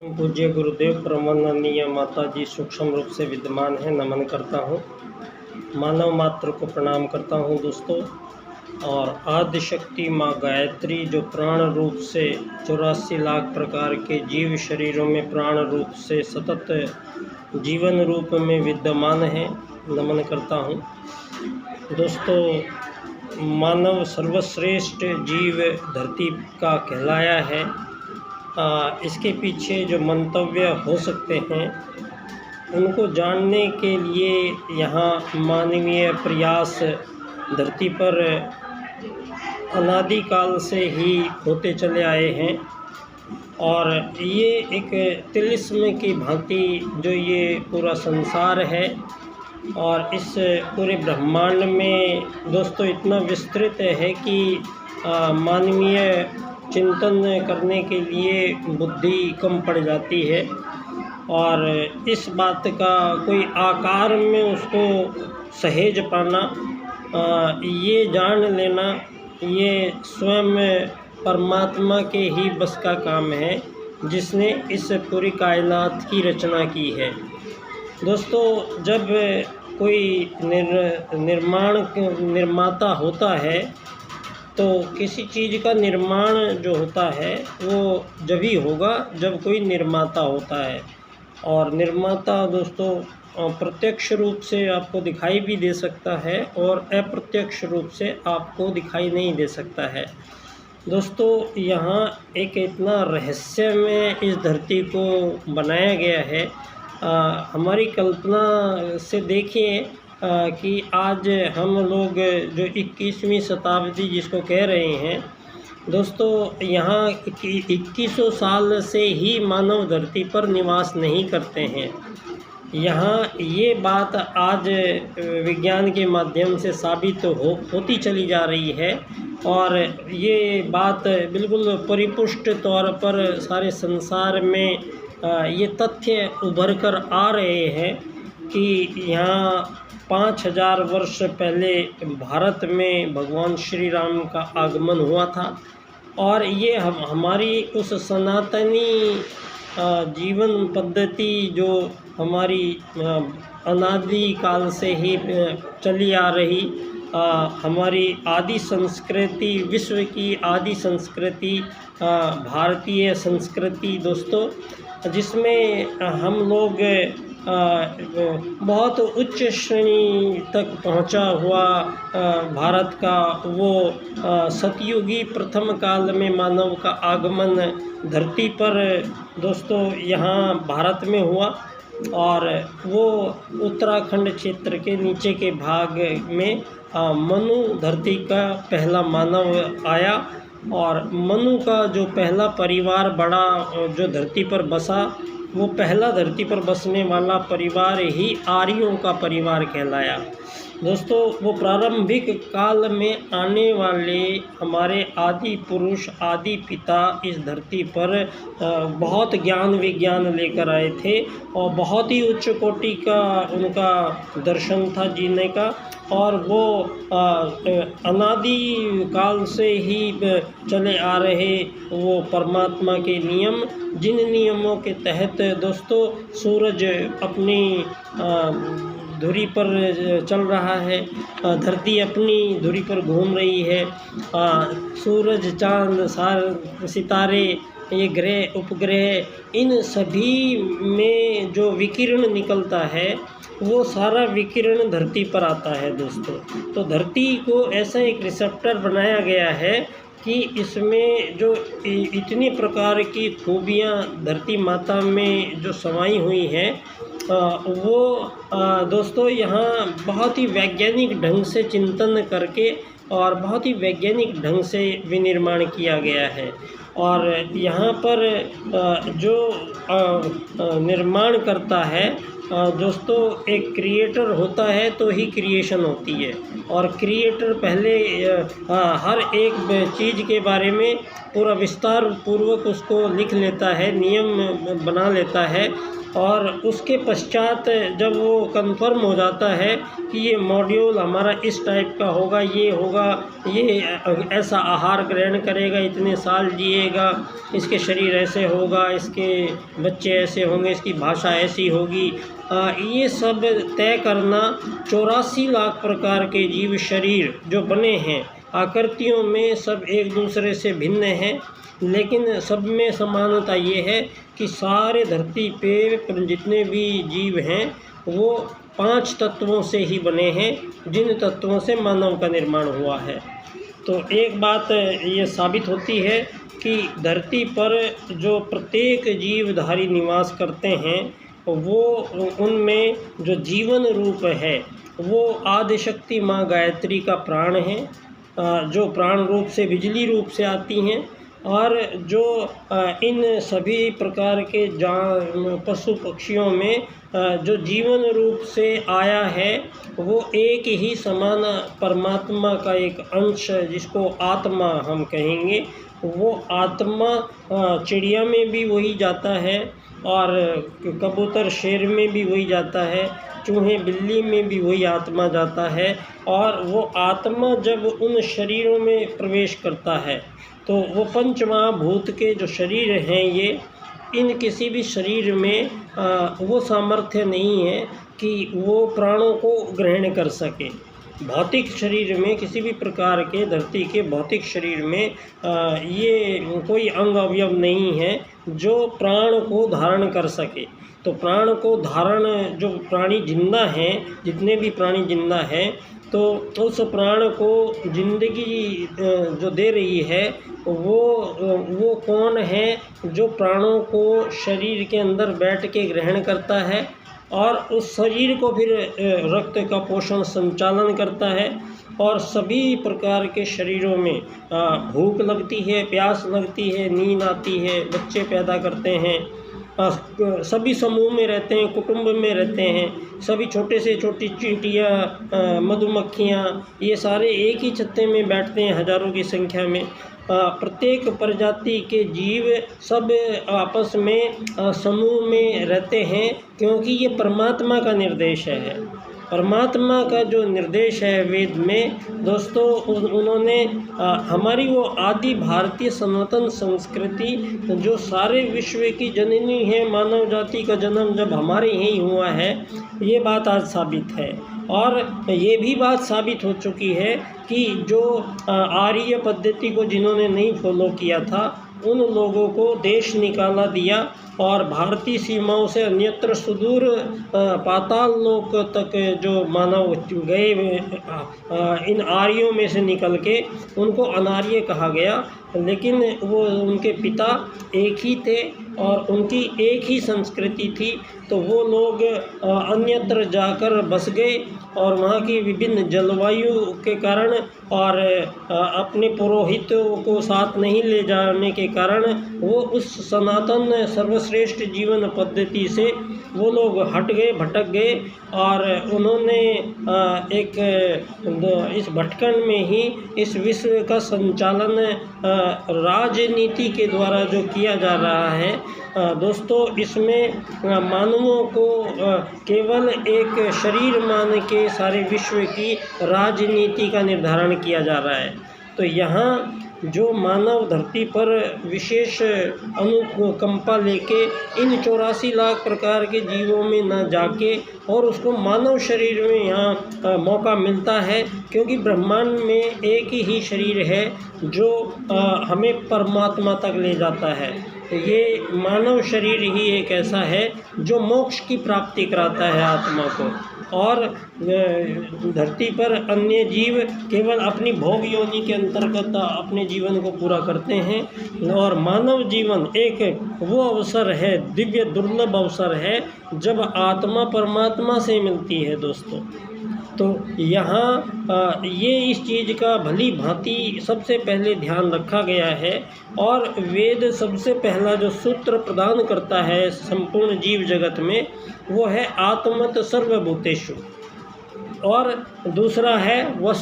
पूज्य गुरुदेव परमानंदीय माता जी सूक्ष्म रूप से विद्यमान है, नमन करता हूँ। मानव मात्र को प्रणाम करता हूँ दोस्तों। और आदि शक्ति माँ गायत्री जो प्राण रूप से 84 लाख प्रकार के जीव शरीरों में प्राण रूप से सतत जीवन रूप में विद्यमान है, नमन करता हूँ दोस्तों। मानव सर्वश्रेष्ठ जीव धरती का कहलाया है। इसके पीछे जो मंतव्य हो सकते हैं उनको जानने के लिए यहाँ मानवीय प्रयास धरती पर अनादिकाल से ही होते चले आए हैं। और ये एक तिलिस्म की भांति जो ये पूरा संसार है और इस पूरे ब्रह्मांड में दोस्तों इतना विस्तृत है कि मानवीय चिंतन करने के लिए बुद्धि कम पड़ जाती है। और इस बात का कोई आकार में उसको सहेज पाना, ये जान लेना, ये स्वयं परमात्मा के ही बस का काम है जिसने इस पूरी कायनात की रचना की है दोस्तों। जब कोई निर्माता होता है तो किसी चीज़ का निर्माण जो होता है वो जब ही होगा जब कोई निर्माता होता है। और निर्माता दोस्तों प्रत्यक्ष रूप से आपको दिखाई भी दे सकता है और अप्रत्यक्ष रूप से आपको दिखाई नहीं दे सकता है दोस्तों। यहाँ एक इतना रहस्य में इस धरती को बनाया गया है। हमारी कल्पना से देखिए कि आज हम लोग जो 21वीं शताब्दी जिसको कह रहे हैं दोस्तों, यहाँ 2100 साल से ही मानव धरती पर निवास नहीं करते हैं। यहाँ ये बात आज विज्ञान के माध्यम से साबित होती चली जा रही है। और ये बात बिल्कुल परिपुष्ट तौर पर सारे संसार में ये तथ्य उभर कर आ रहे हैं कि यहाँ 5000 वर्ष पहले भारत में भगवान श्री राम का आगमन हुआ था। और ये हमारी उस सनातनी जीवन पद्धति जो हमारी अनादि काल से ही चली आ रही हमारी आदि संस्कृति, विश्व की आदि संस्कृति भारतीय संस्कृति दोस्तों, जिसमें हम लोग बहुत उच्च श्रेणी तक पहुंचा हुआ भारत का वो सतयुगी प्रथम काल में मानव का आगमन धरती पर दोस्तों यहाँ भारत में हुआ। और वो उत्तराखंड क्षेत्र के नीचे के भाग में मनु धरती का पहला मानव आया। और मनु का जो पहला परिवार बड़ा जो धरती पर बसा, वो पहला धरती पर बसने वाला परिवार ही आर्यों का परिवार कहलाया दोस्तों। वो प्रारंभिक काल में आने वाले हमारे आदि पुरुष, आदि पिता इस धरती पर बहुत ज्ञान विज्ञान लेकर आए थे और बहुत ही उच्च कोटि का उनका दर्शन था जीने का। और वो अनादि काल से ही चले आ रहे वो परमात्मा के नियम, जिन नियमों के तहत दोस्तों सूरज अपनी धुरी पर चल रहा है, धरती अपनी धुरी पर घूम रही है, सूरज, चांद, सितारे, ये ग्रह उपग्रह, इन सभी में जो विकिरण निकलता है वो सारा विकिरण धरती पर आता है दोस्तों। तो धरती को ऐसा एक रिसेप्टर बनाया गया है कि इसमें जो इतनी प्रकार की खूबियाँ धरती माता में जो समाई हुई हैं वो दोस्तों यहाँ बहुत ही वैज्ञानिक ढंग से चिंतन करके और बहुत ही वैज्ञानिक ढंग से विनिर्माण किया गया है। और यहाँ पर जो निर्माण करता है दोस्तों, एक क्रिएटर होता है तो ही क्रिएशन होती है। और क्रिएटर पहले हर एक चीज़ के बारे में पूरा विस्तार पूर्वक उसको लिख लेता है, नियम बना लेता है और उसके पश्चात जब वो कंफर्म हो जाता है कि ये मॉड्यूल हमारा इस टाइप का होगा, ये होगा, ये ऐसा आहार ग्रहण करेगा, इतने साल जिएगा, इसके शरीर ऐसे होगा, इसके बच्चे ऐसे होंगे, इसकी भाषा ऐसी होगी, ये सब तय करना 84 लाख प्रकार के जीव शरीर जो बने हैं, आकृतियों में सब एक दूसरे से भिन्न हैं, लेकिन सब में समानता ये है कि सारे धरती पे जितने भी जीव हैं वो 5 तत्वों से ही बने हैं, जिन तत्वों से मानव का निर्माण हुआ है। तो एक बात ये साबित होती है कि धरती पर जो प्रत्येक जीवधारी निवास करते हैं वो उनमें जो जीवन रूप है वो आदिशक्ति माँ गायत्री का प्राण है, जो प्राण रूप से बिजली रूप से आती हैं, और जो इन सभी प्रकार के पशु पक्षियों में जो जीवन रूप से आया है वो एक ही समान परमात्मा का एक अंश, जिसको आत्मा हम कहेंगे, वो आत्मा चिड़िया में भी वही जाता है, और कबूतर शेर में भी वही जाता है, चूहे बिल्ली में भी वही आत्मा जाता है। और वो आत्मा जब उन शरीरों में प्रवेश करता है तो वो पंचमहाभूत के जो शरीर हैं ये, इन किसी भी शरीर में वो सामर्थ्य नहीं है कि वो प्राणों को ग्रहण कर सके। भौतिक शरीर में, किसी भी प्रकार के धरती के भौतिक शरीर में ये कोई अंग अवयव नहीं है जो प्राण को धारण कर सके। तो प्राण को धारण, जो प्राणी जिंदा हैं, जितने भी प्राणी जिंदा हैं, तो उस प्राण को जिंदगी जो दे रही है वो कौन है, जो प्राणों को शरीर के अंदर बैठ के ग्रहण करता है और उस शरीर को फिर रक्त का पोषण संचालन करता है। और सभी प्रकार के शरीरों में भूख लगती है, प्यास लगती है, नींद आती है, बच्चे पैदा करते हैं, सभी समूह में रहते हैं, कुटुंब में रहते हैं, सभी छोटे से छोटी चींटियाँ, मधुमक्खियाँ, ये सारे एक ही छत्ते में बैठते हैं हजारों की संख्या में। प्रत्येक प्रजाति के जीव सब आपस में समूह में रहते हैं, क्योंकि ये परमात्मा का निर्देश है। परमात्मा का जो निर्देश है वेद में दोस्तों, उन्होंने हमारी वो आदि भारतीय सनातन संस्कृति जो सारे विश्व की जननी है, मानव जाति का जन्म जब हमारे यहीं हुआ है, ये बात आज साबित है। और ये भी बात साबित हो चुकी है कि जो आर्य पद्धति को जिन्होंने नहीं फॉलो किया था, उन लोगों को देश निकाला दिया और भारतीय सीमाओं से अन्यत्र सुदूर पाताल लोक तक जो मानव गए, इन आर्यों में से निकल के उनको अनार्य कहा गया। लेकिन वो उनके पिता एक ही थे और उनकी एक ही संस्कृति थी, तो वो लोग अन्यत्र जाकर बस गए और वहाँ की विभिन्न जलवायु के कारण और अपने पुरोहितों को साथ नहीं ले जाने के कारण वो उस सनातन सर्वश्रेष्ठ जीवन पद्धति से वो लोग हट गए, भटक गए। और उन्होंने इस भटकन में ही इस विश्व का संचालन राजनीति के द्वारा जो किया जा रहा है दोस्तों, इसमें मानवों को केवल एक शरीर मान के सारे विश्व की राजनीति का निर्धारण किया जा रहा है। तो यहाँ जो मानव धरती पर विशेष अनुकंपा लेके इन 84 लाख प्रकार के जीवों में न जाके और उसको मानव शरीर में यहाँ मौका मिलता है, क्योंकि ब्रह्मांड में एक ही शरीर है जो हमें परमात्मा तक ले जाता है। ये मानव शरीर ही एक ऐसा है जो मोक्ष की प्राप्ति कराता है आत्मा को। और धरती पर अन्य जीव केवल अपनी भोग योनि के अंतर्गत अपने जीवन को पूरा करते हैं, और मानव जीवन एक वो अवसर है, दिव्य दुर्लभ अवसर है, जब आत्मा परमात्मा से मिलती है दोस्तों। तो यहाँ ये इस चीज़ का भली भांति सबसे पहले ध्यान रखा गया है। और वेद सबसे पहला जो सूत्र प्रदान करता है संपूर्ण जीव जगत में, वो है आत्मत सर्वभूतेषु, और दूसरा है वसु